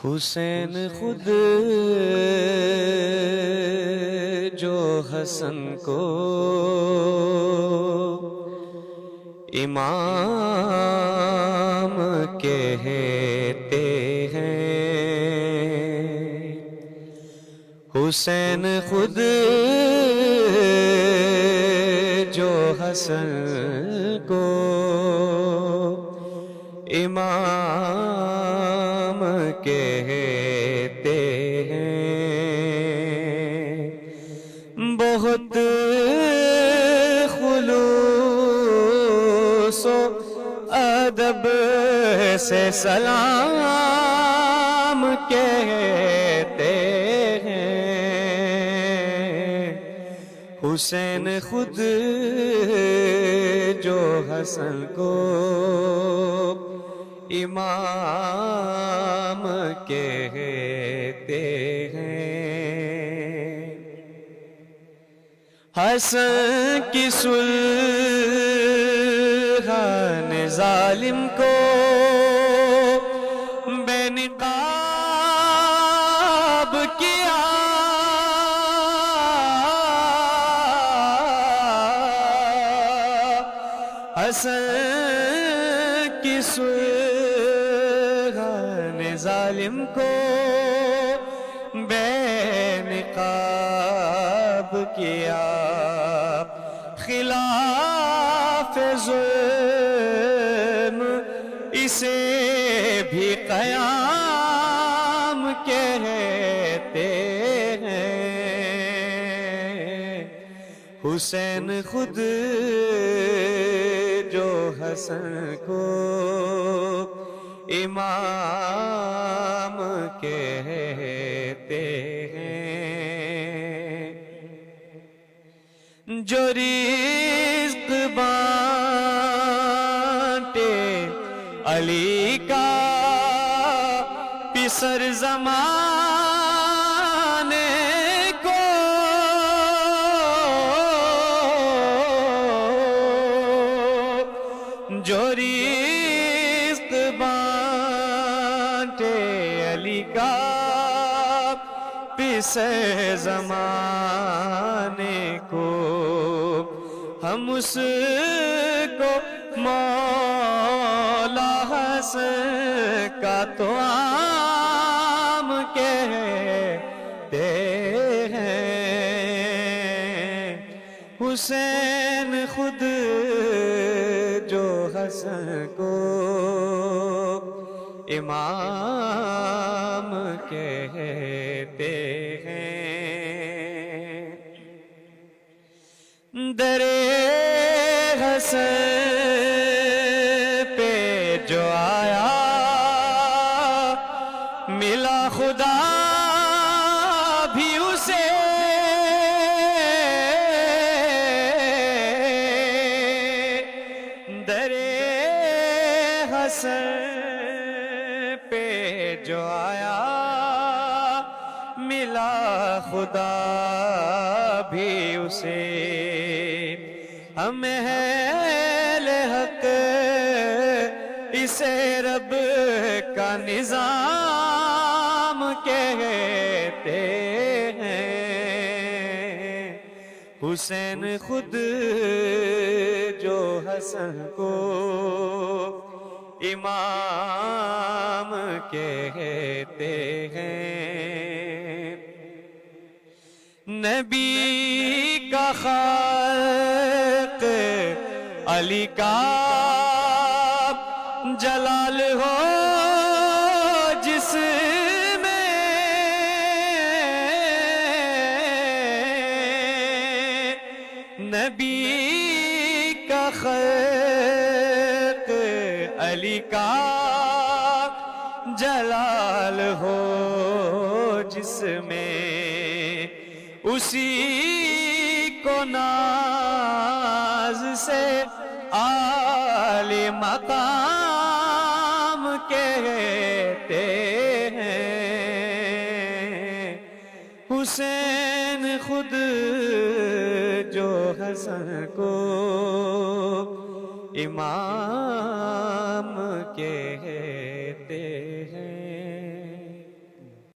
حسین خود جو حسن کو امام کہتے ہیں، حسین خود جو حسن کو امام کہتے ہیں، بہت خلوص و ادب سے سلام کہتے ہیں، حسین خود جو حسن کو امام کہتے ہیں، حسن کی صلح نے ظالم کو بے نقاب کیا، حسن کی صلح نے ظالم کو بے نقاب کیا، خلاف ظلم اسے بھی قیام کہتے ہیں، حسین خود جو حسن کو امام کہتے ہیں، جو رزق بانٹے علی کا پسر زمانے کو، جو رزق بانٹے علی کا پسر زمانے کو، ہم اس کو مولا حسن کا تو عام کہتے ہیں، حسین خود جو حسن کو امام کہتے ہیں، در حسن پہ جو آیا ملا خدا بھی اسے، در حسن پہ جو آیا ملا خدا بھی اسے، ہم اہل حق اسے رب کا نظام کہتے ہیں، حسین خود جو حسن کو امام کہتے ہیں، نبی کا خلق علی کا جلال ہو جس میں، نبی کا خلق علی کا جلال ہو جس میں، اسی کو ناز سے عالی مقام کہتے ہیں، حسین خود جو حسن کو امام کہتے